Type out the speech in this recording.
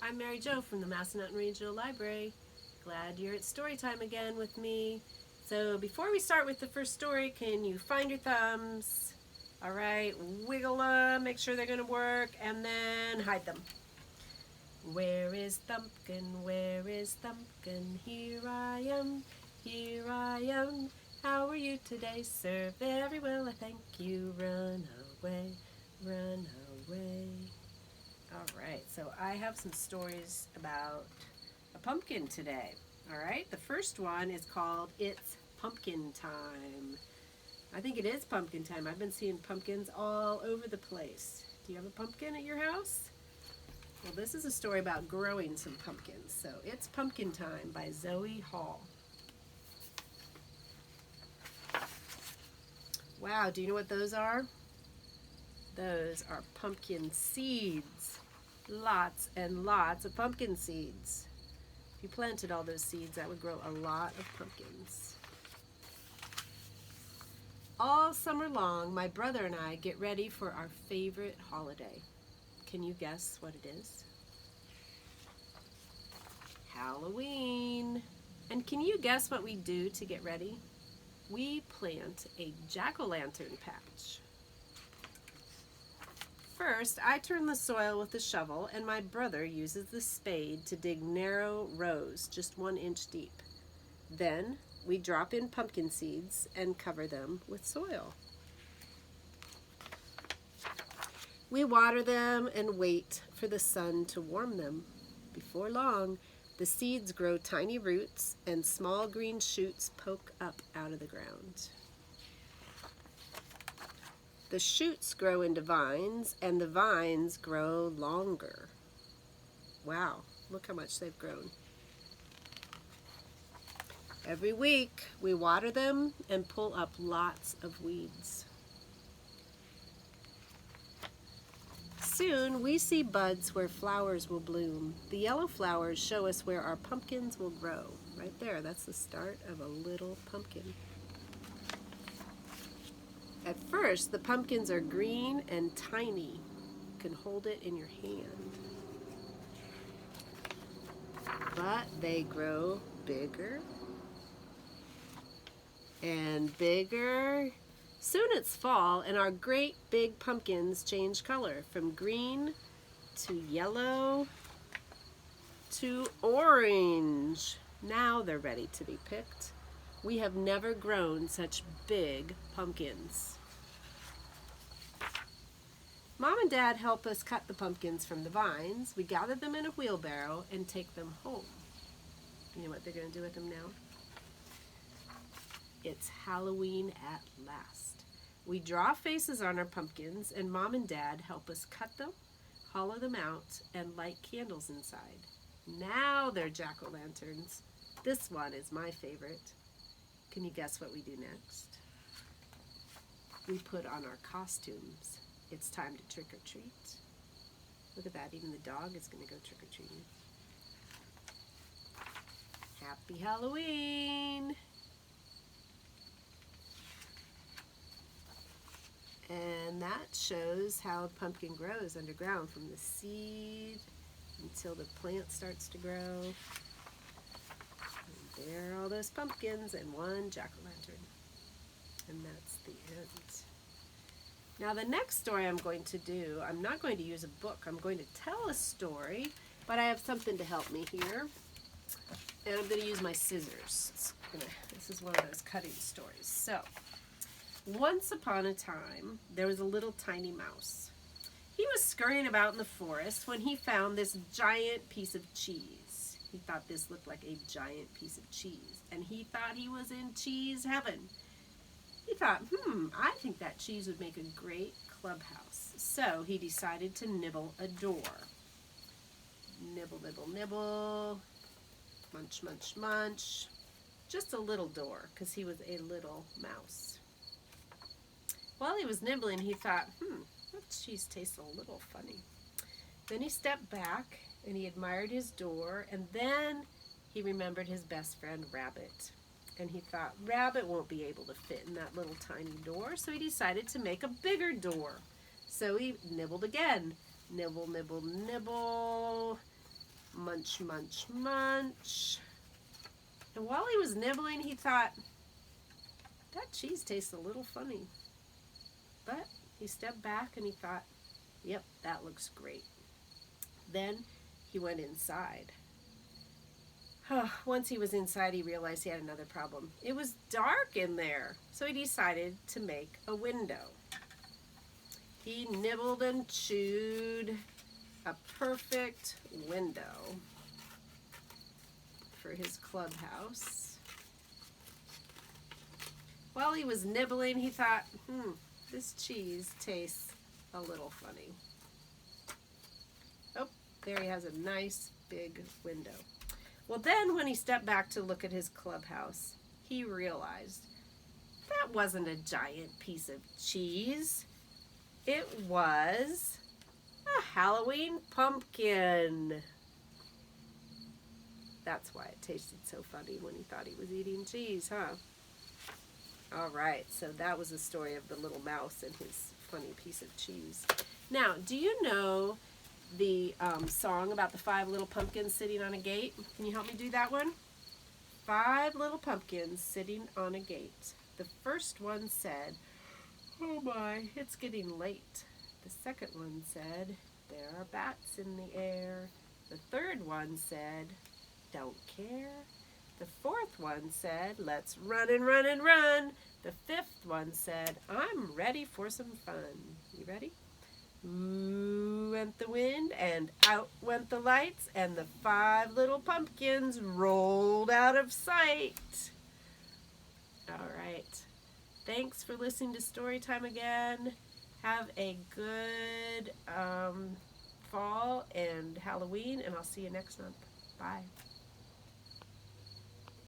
I'm Mary Jo from the Massanutten Regional Library. Glad you're at story time again with me. So before we start with the first story, can you find your thumbs? All right, wiggle them, make sure they're going to work, and then hide them. Where is Thumpkin? Where is Thumpkin? Here I am, here I am. How are you today, sir? Very well, I thank you. Run away, run away. All right, so I have some stories about a pumpkin today. All right, the first one is called It's Pumpkin Time. I think it is pumpkin time. I've been seeing pumpkins all over the place. Do you have a pumpkin at your house? Well, this is a story about growing some pumpkins. So It's Pumpkin Time by Zoe Hall. Wow, do you know what those are? Those are pumpkin seeds. Lots and lots of pumpkin seeds. If you planted all those seeds, that would grow a lot of pumpkins. All summer long, my brother and I get ready for our favorite holiday. Can you guess what it is? Halloween. And can you guess what we do to get ready? We plant a jack-o'-lantern patch. First, I turn the soil with the shovel, and my brother uses the spade to dig narrow rows, just 1 inch deep. Then, we drop in pumpkin seeds and cover them with soil. We water them and wait for the sun to warm them. Before long, the seeds grow tiny roots and small green shoots poke up out of the ground. The shoots grow into vines, and the vines grow longer. Wow, look how much they've grown. Every week, we water them and pull up lots of weeds. Soon, we see buds where flowers will bloom. The yellow flowers show us where our pumpkins will grow. Right there, that's the start of a little pumpkin. At first, the pumpkins are green and tiny. You can hold it in your hand. But they grow bigger and bigger. Soon it's fall, and our great big pumpkins change color from green to yellow to orange. Now they're ready to be picked. We have never grown such big pumpkins. Mom and Dad help us cut the pumpkins from the vines. We gather them in a wheelbarrow and take them home. You know what they're going to do with them now? It's Halloween at last. We draw faces on our pumpkins, and Mom and Dad help us cut them, hollow them out, and light candles inside. Now they're jack-o'-lanterns. This one is my favorite. Can you guess what we do next? We put on our costumes. It's time to trick or treat. Look at that, even the dog is going to go trick or treating. Happy Halloween! And that shows how a pumpkin grows underground from the seed until the plant starts to grow. And there are all those pumpkins and one jack-o'-lantern. And that's the end. Now the next story I'm going to do, I'm not going to use a book. I'm going to tell a story, but I have something to help me here. And I'm going to use my scissors. This is one of those cutting stories. So, once upon a time, there was a little tiny mouse. He was scurrying about in the forest when he found this giant piece of cheese. He thought this looked like a giant piece of cheese, and he thought he was in cheese heaven. He thought, I think that cheese would make a great clubhouse. So he decided to nibble a door. Nibble, nibble, nibble. Munch, munch, munch. Just a little door, because he was a little mouse. While he was nibbling, he thought, that cheese tastes a little funny. Then he stepped back, and he admired his door, and then he remembered his best friend, Rabbit. And he thought, Rabbit won't be able to fit in that little tiny door, so he decided to make a bigger door. So he nibbled again. Nibble, nibble, nibble. Munch, munch, munch. And while he was nibbling, he thought, that cheese tastes a little funny. But he stepped back and he thought, yep, that looks great. Then he went inside. Once he was inside, he realized he had another problem. It was dark in there, so he decided to make a window. He nibbled and chewed a perfect window for his clubhouse. While he was nibbling, he thought, this cheese tastes a little funny. Oh, there he has a nice big window. Well, then when he stepped back to look at his clubhouse, he realized that wasn't a giant piece of cheese. It was a Halloween pumpkin. That's why it tasted so funny when he thought he was eating cheese, huh? All right, so that was the story of the little mouse and his funny piece of cheese. Now, do you know the song about the 5 little pumpkins sitting on a gate? Can you help me do that one? 5 little pumpkins sitting on a gate. The first one said, oh my, it's getting late. The second one said, there are bats in the air. The third one said, don't care. The fourth one said, let's run and run and run. The fifth one said, I'm ready for some fun. You ready? Ooh went the wind, and out went the lights, and the 5 little pumpkins rolled out of sight. All right. Thanks for listening to Storytime again. Have a good fall and Halloween, and I'll see you next month. Bye.